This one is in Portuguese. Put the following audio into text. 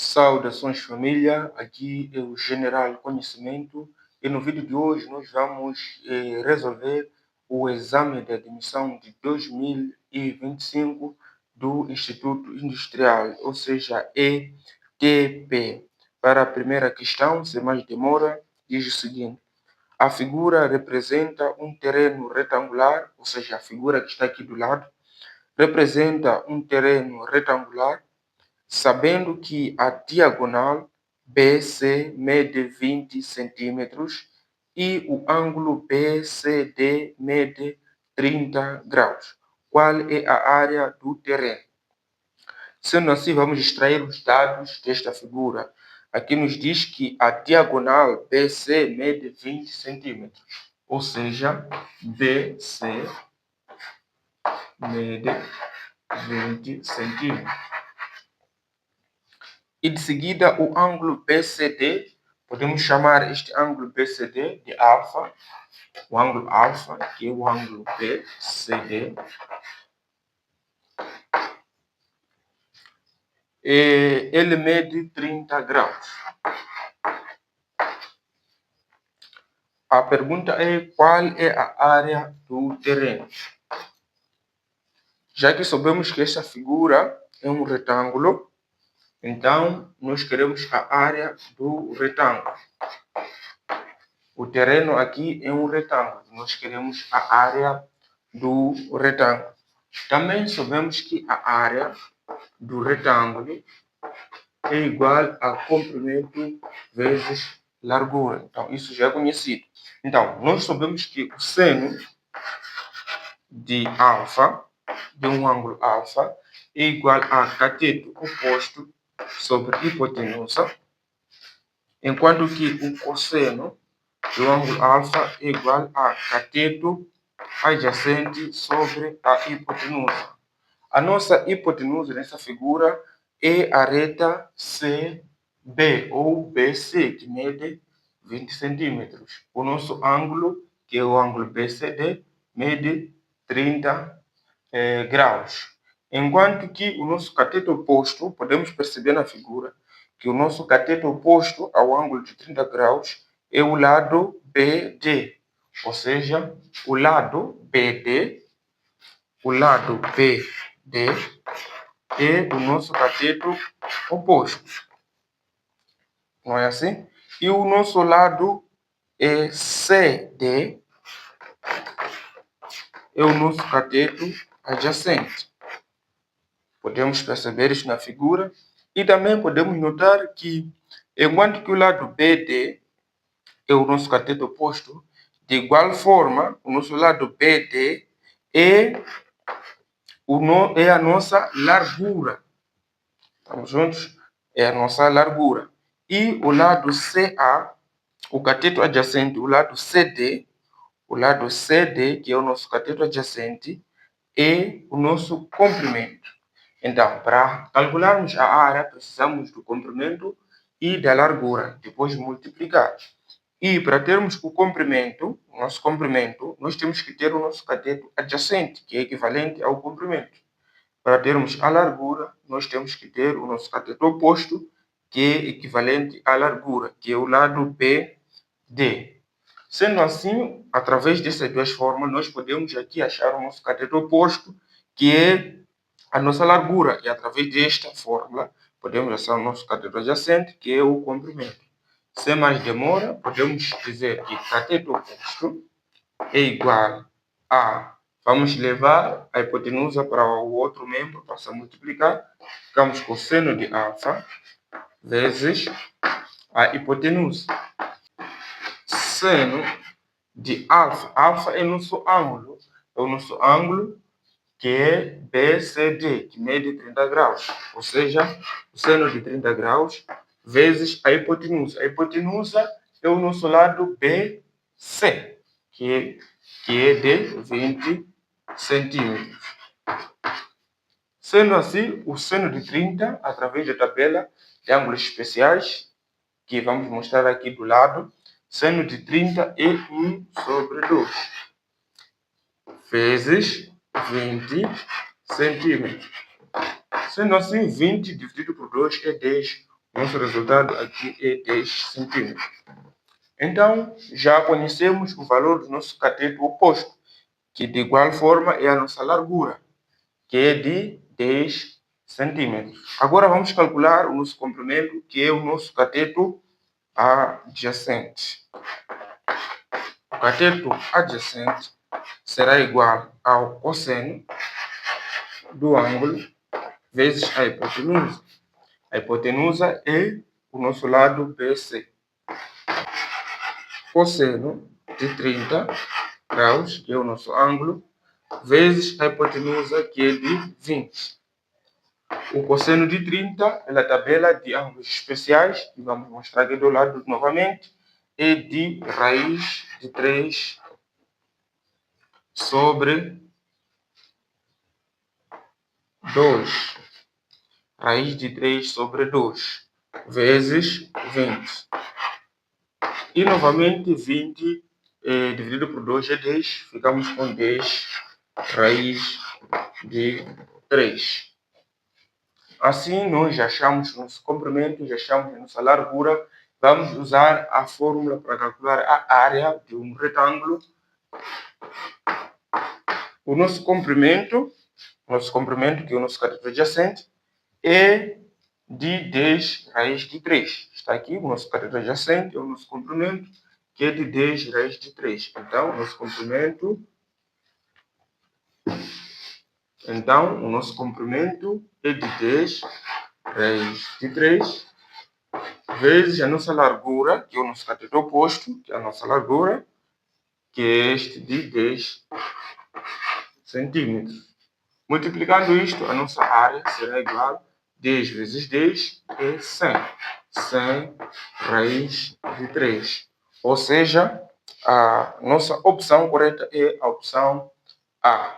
Saudações família, aqui é o General Conhecimento e no vídeo de hoje nós vamos resolver o exame de admissão de 2025 do Instituto Industrial, ou seja, ETP. Para a primeira questão, sem mais demora, diz o seguinte: a figura representa um terreno retangular, ou seja, a figura que está aqui do lado, representa um terreno retangular, sabendo que a diagonal BC mede 20 centímetros e o ângulo BCD mede 30 graus. Qual é a área do terreno? Sendo assim, vamos extrair os dados desta figura. Aqui nos diz que a diagonal BC mede 20 centímetros, ou seja, BC mede 20 centímetros. E de seguida o ângulo BCD, podemos chamar este ângulo BCD de alfa, o ângulo alfa, que é o ângulo BCD. Ele mede 30 graus. A pergunta é: qual é a área do terreno? Já que sabemos que esta figura é um retângulo, então nós queremos a área do retângulo. O terreno aqui é um retângulo, nós queremos a área do retângulo. Também sabemos que a área do retângulo é igual a comprimento vezes largura. Então, isso já é conhecido. Então, nós sabemos que o seno de alfa, de um ângulo alfa, é igual a cateto oposto sobre hipotenusa, enquanto que o cosseno do ângulo alfa é igual a cateto adjacente sobre a hipotenusa. A nossa hipotenusa nessa figura é a reta CB ou BC, que mede 20 centímetros. O nosso ângulo, que é o ângulo BCD, mede 30 graus. Enquanto que o nosso cateto oposto, podemos perceber na figura que o nosso cateto oposto ao ângulo de 30 graus é o lado BD, ou seja, o lado BD é o nosso cateto oposto, não é assim? E o nosso lado CD é o nosso cateto adjacente. Podemos perceber isso na figura e também podemos notar que, enquanto que o lado BD é o nosso cateto oposto, de igual forma, o nosso lado BD é a nossa largura. Estamos juntos? É a nossa largura. E o lado CA, o cateto adjacente, o lado CD, que é o nosso cateto adjacente, é o nosso comprimento. Então, para calcularmos a área, precisamos do comprimento e da largura, depois multiplicar. E para termos o comprimento, nosso comprimento, nós temos que ter o nosso cateto adjacente, que é equivalente ao comprimento. Para termos a largura, nós temos que ter o nosso cateto oposto, que é equivalente à largura, que é o lado BD. Sendo assim, através dessas duas formas, nós podemos aqui achar o nosso cateto oposto, que é a nossa largura. E através desta fórmula, podemos achar o nosso cateto adjacente, que é o comprimento. Sem mais demora, podemos dizer que cateto oposto é igual a... Vamos levar a hipotenusa para o outro membro, passa a multiplicar. Ficamos com seno de alfa vezes a hipotenusa. Seno de alfa. Alfa é o nosso ângulo. É o nosso ângulo que é BCD, que mede 30 graus. Ou seja, o seno de 30 graus vezes a hipotenusa. A hipotenusa é o nosso lado BC, que é de 20 centímetros. Sendo assim, o seno de 30, através da tabela de ângulos especiais, que vamos mostrar aqui do lado, seno de 30 é 1 sobre 2, vezes 20 centímetros. Sendo assim, 20 dividido por 2 é 10, Nosso resultado aqui é 10 centímetros. Então, já conhecemos o valor do nosso cateto oposto, que de igual forma é a nossa largura, que é de 10 centímetros. Agora vamos calcular o nosso comprimento, que é o nosso cateto adjacente. O cateto adjacente será igual ao cosseno do ângulo vezes a hipotenusa. A hipotenusa é o nosso lado BC. Cosseno de 30 graus, que é o nosso ângulo, vezes a hipotenusa, que é de 20. O cosseno de 30, pela tabela de ângulos especiais, que vamos mostrar aqui do lado novamente, é de raiz de 3 sobre 2. Raiz de 3 sobre 2, vezes 20. E novamente 20 dividido por 2 é 10. Ficamos com 10 raiz de 3. Assim, nós já achamos o nosso comprimento, já achamos a nossa largura. Vamos usar a fórmula para calcular a área de um retângulo. O nosso comprimento, que é o nosso cateto adjacente, é de 10 raiz de 3. Está aqui o nosso cateto adjacente, é o nosso comprimento, que é de 10 raiz de 3. Então, o nosso comprimento é de 10 raiz de 3 vezes a nossa largura, que é o nosso cateto oposto, que é a nossa largura, que é este de 10 centímetros. Multiplicando isto, a nossa área será igual a 10 vezes 10 é 100. 100 raiz de 3. Ou seja, a nossa opção correta é a opção A.